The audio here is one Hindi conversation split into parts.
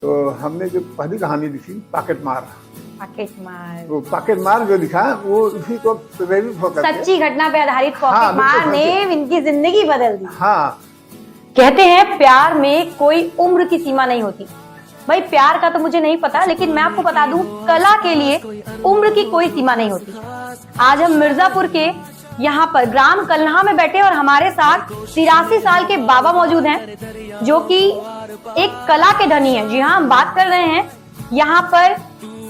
तो हमने जो पहली कहानी लिखी पॉकेट मार, वो पॉकेट मार जो लिखा वो इसी को प्रेरित होकर सच्ची घटना पे आधारित पॉकेट मार ने इनकी जिंदगी बदल दी। हाँ, कहते हैं प्यार में कोई उम्र की सीमा नहीं होती। भाई प्यार का तो मुझे नहीं पता, लेकिन मैं आपको बता दूं कला के लिए उम्र की कोई सीमा नहीं होती। आज हम मिर्जापुर के यहाँ पर ग्राम कलहा में बैठे और हमारे साथ 83 साल के बाबा मौजूद हैं जो कि एक कला के धनी हैं। जी हाँ, हम बात कर रहे हैं यहाँ पर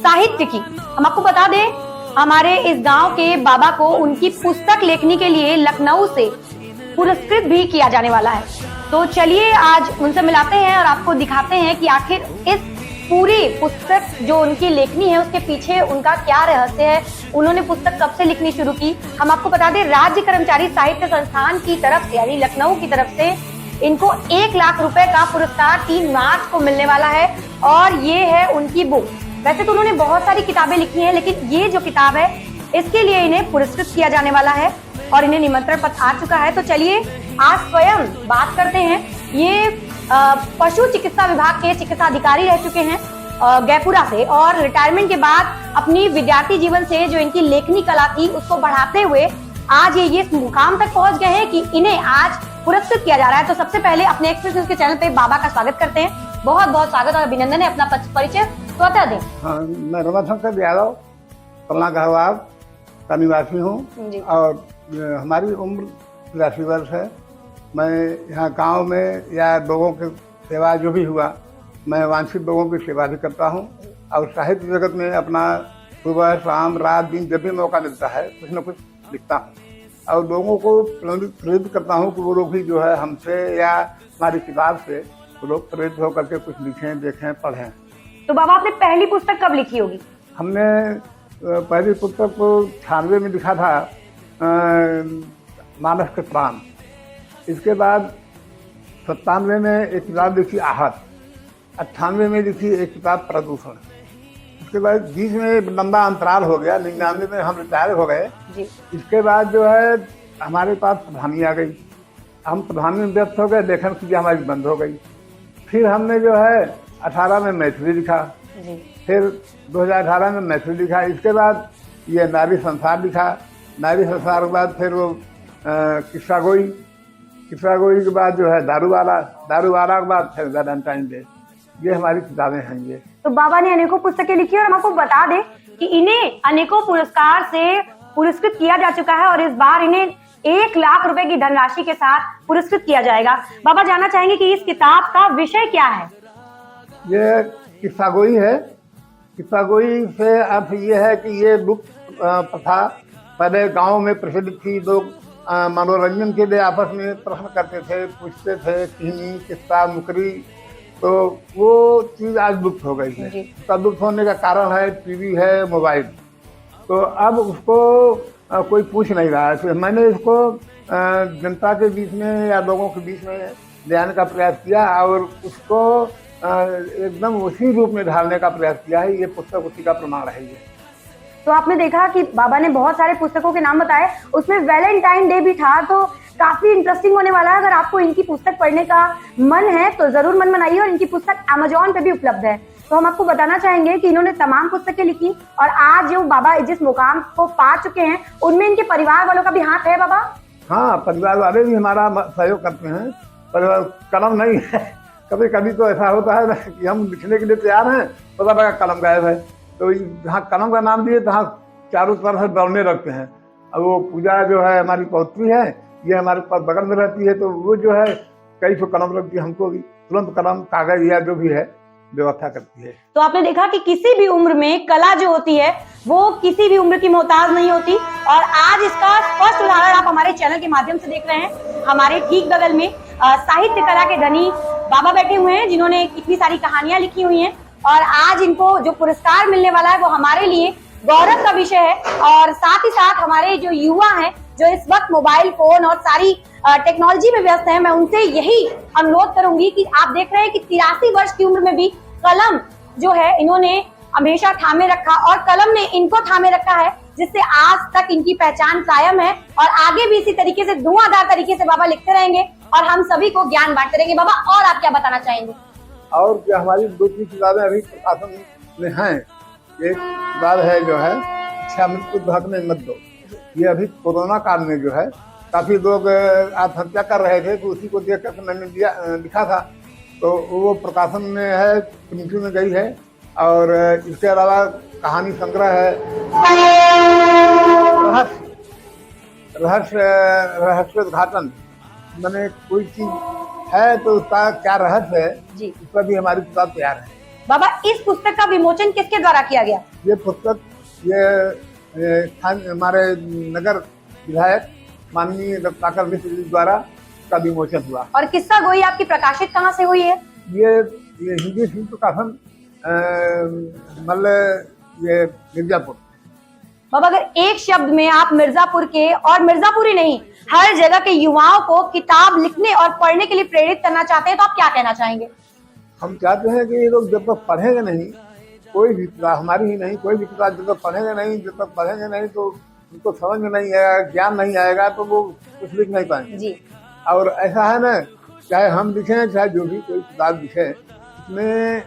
साहित्य की। हम आपको बता दें हमारे इस गांव के बाबा को उनकी पुस्तक लेखनी के लिए लखनऊ से पुरस्कृत भी किया जाने वाला है। तो चलिए आज उनसे मिलाते हैं और आपको दिखाते हैं कि आखिर इस पूरी पुस्तक जो उनकी लेखनी है उसके पीछे उनका क्या रहस्य है, उन्होंने पुस्तक कब से लिखनी शुरू की। हम आपको बता दें राज्य कर्मचारी साहित्य संस्थान की तरफ से यानी लखनऊ की तरफ से इनको 1 लाख रुपए का पुरस्कार 3 मार्च को मिलने वाला है और ये है उनकी बुक। वैसे तो उन्होंने बहुत सारी किताबें लिखी हैं, लेकिन ये जो किताब है इसके लिए इन्हें पुरस्कृत किया जाने वाला है और इन्हें निमंत्रण पत्र आ चुका है। तो चलिए आज स्वयं बात करते हैं। ये पशु चिकित्सा विभाग के चिकित्सा अधिकारी रह चुके हैं गैपुरा से और रिटायरमेंट के बाद अपनी विद्यार्थी जीवन से जो इनकी लेखनी कला थी उसको बढ़ाते हुए आज ये इस मुकाम तक पहुंच गए हैं कि इन्हें आज पुरस्कृत किया जा रहा है। तो सबसे पहले अपने एक्सप्रेस के चैनल पे बाबा का स्वागत करते हैं। बहुत बहुत स्वागत और अभिनंदन है। अपना परिचय स्वतः दें। हाँ, मैं रमाशंकर यादव कलना गहवार का निवासी हूँ और हमारी उम्र 83 वर्ष है। मैं यहाँ गांव में या लोगों की सेवा जो भी हुआ, मैं वांछित लोगों की सेवा भी करता हूँ और साहित्य जगत में अपना सुबह शाम रात दिन जब भी मौका मिलता है कुछ न कुछ लिखता हूँ और लोगों को प्रेरित करता हूँ कि वो लोग भी जो है हमसे या हमारी किताब से वो लोग प्रेरित होकर के कुछ लिखें, देखें, पढ़ें। तो बाबा आपने पहली पुस्तक कब लिखी होगी? हमने पहली पुस्तक को 98 में लिखा था, मानस के प्राण। इसके बाद 97 में एक किताब लिखी आहत, 98 में लिखी एक किताब प्रदूषण। इसके बाद बीच में लंबा अंतराल हो गया, 99 में हम रिटायर हो गए। इसके बाद जो है हमारे पास प्रधानी आ गई, हम प्रधानी में व्यस्त हो गए, लेखन की हमारी बंद हो गई। फिर हमने जो है 18 में मैथिली लिखा, फिर 2018 में मैथिली लिखा। इसके बाद ये नारी संसार लिखा, नारी संसार के बाद फिर वो किस्सा गोई के बाद जो है दारूवाला के बाद फिर वैलेंटाइन डे। ये हमारी किताबें हैं। ये तो बाबा ने अनेकों पुस्तकें लिखी और हम आपको बता दें कि इन्हें अनेकों पुरस्कार से पुरस्कृत किया जा चुका है और इस बार इन्हें 1 लाख रुपए की धनराशि के साथ पुरस्कृत किया जाएगा। बाबा जानना चाहेंगे कि इस किताब का विषय क्या है? ये किस्सा गोई है। किस्सा गोई से अर्थ ये है कि ये बुक प्रथा पहले गांव में प्रसिद्ध थी। लोग मनोरंजन के लिए आपस में प्रश्न करते थे, पूछते थे, कहानी, किस्सा, मुकरी। तो वो चीज़ आज लुप्त हो गई है। उसका लुप्त होने का कारण है टीवी है, मोबाइल। तो अब उसको कोई पूछ नहीं रहा है। तो मैंने इसको जनता के बीच में या लोगों के बीच में ले आने का प्रयास किया और उसको एकदम उसी रूप में ढालने का प्रयास किया है। ये पुस्तक उसी का प्रमाण है। ये तो आपने देखा कि बाबा ने बहुत सारे पुस्तकों के नाम बताए, उसमें वैलेंटाइन डे भी था। तो काफी इंटरेस्टिंग होने वाला है। अगर आपको इनकी पुस्तक पढ़ने का मन है तो जरूर मन बनाइए और इनकी पुस्तक Amazon पे भी उपलब्ध है। तो हम आपको बताना चाहेंगे कि इन्होंने तमाम पुस्तकें लिखी और आज जो बाबा जिस मुकाम को पा चुके हैं उनमें इनके परिवार वालों का भी हाथ है। बाबा हाँ, परिवार वाले भी हमारा सहयोग करते हैं। परिवार कलम नहीं है। कभी कभी तो ऐसा होता है कि हम लिखने के लिए तैयार हैं, पता लगा कलम गायब है। तो जहाँ कलम का नाम दिए तहाँ चारों तरफ से दौड़ने लगते हैं। अब वो पूजा जो है हमारी पौत्री है, ये हमारे पास बगल में रहती है। तो वो जो है कई सौ कलम लगती है, हमको भी तुरंत कलम कागज या जो भी है व्यवस्था करती है। तो आपने देखा कि किसी भी उम्र में कला जो होती है वो किसी भी उम्र की मोहताज नहीं होती और आज इसका स्पष्ट उदाहरण आप हमारे चैनल के माध्यम से देख रहे हैं। हमारे ठीक बगल में साहित्य कला के धनी बाबा बैठे हुए हैं जिन्होंने कितनी सारी कहानियां लिखी हुई हैं और आज इनको जो पुरस्कार मिलने वाला है वो हमारे लिए गौरव का विषय है। और साथ ही साथ हमारे जो युवा हैं जो इस वक्त मोबाइल फोन और सारी टेक्नोलॉजी में व्यस्त हैं, मैं उनसे यही अनुरोध करूंगी कि आप देख रहे हैं कि 83 वर्ष की उम्र में भी कलम जो है इन्होंने हमेशा थामे रखा और कलम ने इनको थामे रखा है, जिससे आज तक इनकी पहचान कायम है और आगे भी इसी तरीके से धुआंधार तरीके से बाबा लिखते रहेंगे और हम सभी को ज्ञान बांटते रहेंगे। बाबा और आप क्या बताना चाहेंगे? और क्या हमारी 2-3 किताबें अभी प्रकाशन में हैं। एक किताब है जो है इच्छा मृत्यु भागने मत दो। ये अभी कोरोना काल में जो है काफ़ी लोग आत्महत्या कर रहे थे, तो उसी को देख कर मैंने लिखा था, तो वो प्रकाशन में है, प्रिंटिंग में गई है। और इसके अलावा कहानी संग्रह है, रहस्योद्घाटन, मैंने कोई चीज है तो उसका क्या रहस्य है जी, उस पर भी हमारी किताब तैयार है। बाबा इस पुस्तक का विमोचन किसके द्वारा किया गया? ये पुस्तक हमारे नगर विधायक माननीय रत्नाकर मिश्र जी द्वारा का विमोचन हुआ। और किस्सा गोई आपकी प्रकाशित कहाँ से हुई है? ये हिंदी फिल्म प्रकाशन मतलब ये मिर्जापुर। बाबा अगर एक शब्द में आप मिर्जापुर के, और मिर्जापुर ही नहीं हर जगह के युवाओं को किताब लिखने और पढ़ने के लिए प्रेरित करना चाहते हैं, तो आप क्या कहना चाहेंगे? हम चाहते हैं कि ये लोग जब तक पढ़ेंगे नहीं, कोई भी किताब, हमारी ही नहीं, कोई भी किताब जब तक पढ़ेंगे नहीं, तो उनको समझ में नहीं आएगा, ज्ञान नहीं आएगा, तो वो कुछ लिख नहीं पाएंगे जी। और ऐसा है ना, चाहे हम लिखें चाहे जो भी कोई किताब लिखे, इसमें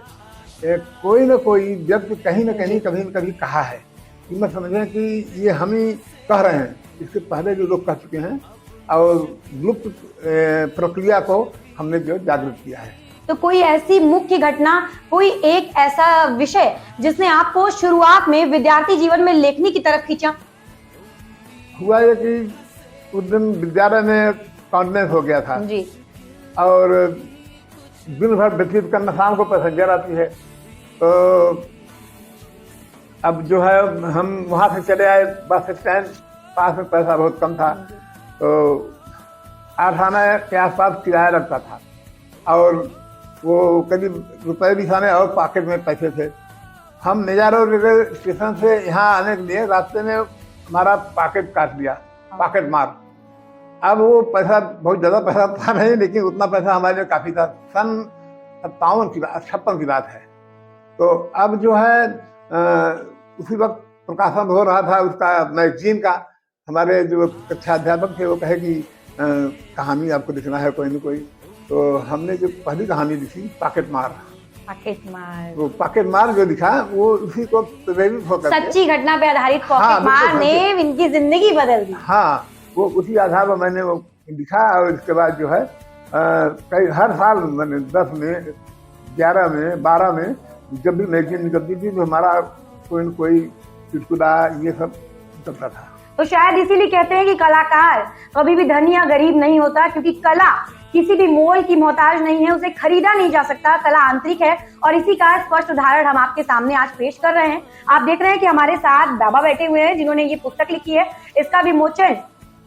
कोई न कोई व्यक्ति कहीं न कहीं कभी न कभी कहा है कि मैं समझें कि ये हम ही कह रहे हैं, इसके पहले जो लोग कह चुके हैं, और लुप्त प्रक्रिया को हमने जो जागृत किया है। तो कोई ऐसी मुख्य घटना, कोई एक ऐसा विषय जिसने आपको शुरुआत में विद्यार्थी जीवन में लेखनी की तरफ खींचा? हुआ ये कि उस दिन विद्यालय में कॉन्फ्रेंस हो गया था जी। और दिन भर व्यतीत करना, शाम को पैसेंजर आती है, तो अब जो है हम वहाँ से चले आए बस स्टैंड, पास में पैसा बहुत कम था, तो 8 आना के आसपास किराया लगता था और वो करीब रुपए भी खाने और पॉकेट में पैसे थे। हम नजारो रेलवे स्टेशन से यहाँ आने के लिए रास्ते में हमारा पॉकेट काट लिया, पॉकेट मार। अब वो पैसा बहुत ज़्यादा पैसा था नहीं, लेकिन उतना पैसा हमारे लिए काफ़ी था। सन 56 की बात है। तो अब जो है उसी वक्त प्रकाशन हो रहा था उसका मैगजीन का। हमारे जो कक्षा अध्यापक थे वो कहे कि कहानी आपको लिखना है कोई न कोई, तो हमने जो पहली कहानी लिखी पॉकेट मार, वो पॉकेट मार जो लिखा वो उसी को प्रेरित होकर सच्ची घटना पे आधारित पॉकेट मार ने इनकी जिंदगी बदल दी। हाँ, वो उसी आधार पर मैंने वो लिखा। और इसके बाद जो है कई हर साल मैंने 10 में, 11 में, 12 में जब भी मैगजीन निकलती थी तो हमारा कोई न कोई चुटकुला ये सब चलता था। तो शायद इसीलिए कहते हैं कि कलाकार कभी भी धनी या गरीब नहीं होता, क्योंकि कला किसी भी मोल की मोहताज नहीं है, उसे खरीदा नहीं जा सकता, कला आंतरिक है। और इसी का स्पष्ट उदाहरण हम आपके सामने आज पेश कर रहे हैं। आप देख रहे हैं कि हमारे साथ बाबा बैठे हुए हैं जिन्होंने ये पुस्तक लिखी है। इसका विमोचन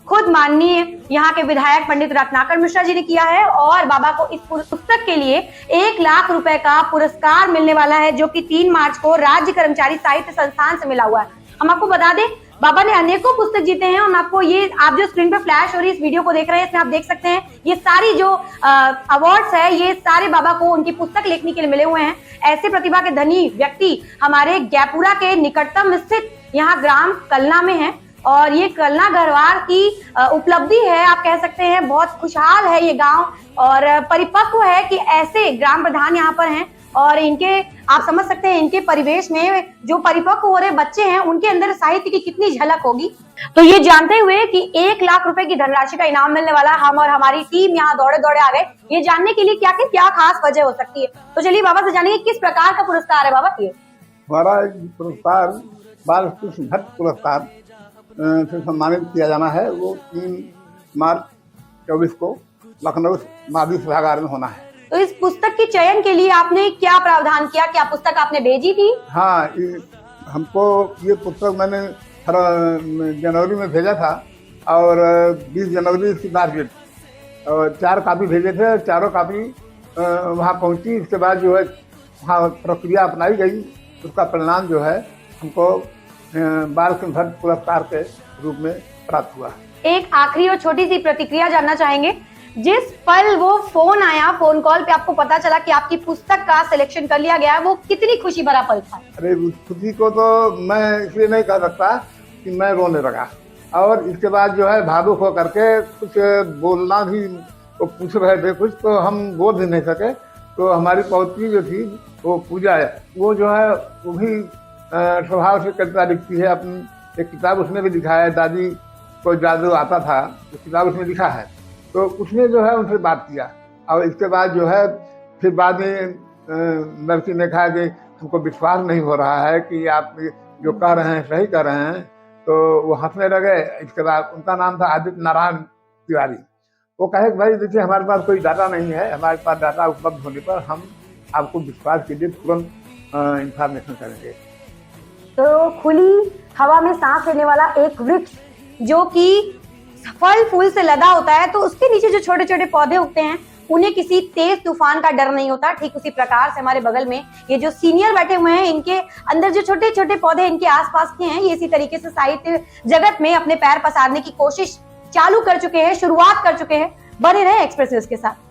खुद माननीय यहाँ के विधायक पंडित रत्नाकर मिश्रा जी ने किया है, और बाबा को इस पुस्तक के लिए 1 लाख रुपए का पुरस्कार मिलने वाला है, जो कि 3 मार्च को राज्य कर्मचारी साहित्य संस्थान से मिला हुआ है। हम आपको बता दें, बाबा ने अनेकों पुस्तक जीते हैं। और आपको ये, आप जो स्क्रीन पर फ्लैश हो रही इस वीडियो को देख रहे हैं, इसमें आप देख सकते हैं ये सारी जो अवार्ड्स है, ये सारे बाबा को उनकी पुस्तक लिखने के लिए मिले हुए हैं। ऐसे प्रतिभा के धनी व्यक्ति हमारे जयपुरा के निकटतम स्थित यहाँ ग्राम कलना में है, और ये कलना गढ़वाल की उपलब्धि है, आप कह सकते हैं। बहुत खुशहाल है ये गांव, और परिपक्व है कि ऐसे ग्राम प्रधान यहाँ पर हैं, और इनके, आप समझ सकते हैं इनके परिवेश में जो परिपक्व हो रहे बच्चे हैं उनके अंदर साहित्य की कितनी झलक होगी। तो ये जानते हुए कि 1 लाख रुपए की धनराशि का इनाम मिलने वाला, हम और हमारी टीम यहाँ दौड़े दौड़े आ गए ये जानने के लिए क्या खास वजह हो सकती है। तो चलिए बाबा से जानेंगे किस प्रकार का पुरस्कार है बाबा ये। हमारा पुरस्कार बाल कृष्ण भट्ट पुरस्कार से सम्मानित किया जाना है। वो 3 मार्च 24 को लखनऊ मावी सभागार में होना है। तो इस पुस्तक के चयन के लिए आपने क्या प्रावधान किया? क्या पुस्तक आपने भेजी थी? हाँ, हमको ये पुस्तक मैंने जनवरी में भेजा था, और 20 जनवरी इसकी लास्ट डेट, और 4 कापी भेजे थे। चारों कापी वहाँ पहुँची। इसके बाद जो है वहाँ प्रक्रिया अपनाई गई, उसका परिणाम जो है हमको बाल कृष्ण भट्ट पुरस्कार के रूप में प्राप्त हुआ। एक आखिरी और छोटी सी प्रतिक्रिया जानना चाहेंगे। जिस पल वो फोन आया, फोन कॉल पे आपको पता चला कि आपकी पुस्तक का सिलेक्शन कर लिया गया है, वो कितनी खुशी भरा पल था? अरे उस खुशी को तो मैं इसलिए नहीं कह सकता कि मैं रोने लगा, और इसके बाद जो है भावुक होकर के कुछ बोलना भी, वो पूछ रहे थे कुछ, तो हम बोल भी नहीं सके। तो हमारी पौत्री जो थी वो पूजा है, वो जो है वो भी स्वभाव से कविता लिखती है। अपनी एक किताब उसने भी लिखा है, दादी को जादू आता था, तो किताब उसने लिखा है। तो उसने जो है उनसे बात किया और इसके बाद जो है फिर बाद में लड़की ने कहा कि हमको विश्वास नहीं हो रहा है कि आप जो कह रहे हैं सही कह रहे हैं, तो वो हंसने लगे। इसके बाद उनका नाम था आदित्य नारायण तिवारी। वो कहे कि भाई देखिए हमारे पास कोई डाटा नहीं है, हमारे पास डाटा उपलब्ध होने पर हम आपको विश्वास के लिए तुरंत इंफॉर्मेशन करेंगे। तो खुली हवा में सांस लेने वाला एक वृक्ष जो कि फल फूल से लदा होता है, तो उसके नीचे जो छोटे छोटे पौधे उगते हैं उन्हें किसी तेज तूफान का डर नहीं होता। ठीक उसी प्रकार से हमारे बगल में ये जो सीनियर बैठे हुए हैं, इनके अंदर जो छोटे छोटे पौधे इनके आसपास के हैं, ये इसी तरीके से साहित्य जगत में अपने पैर पसारने की कोशिश चालू कर चुके हैं, शुरुआत कर चुके हैं। बने रहे एक्सप्रेस न्यूज के साथ।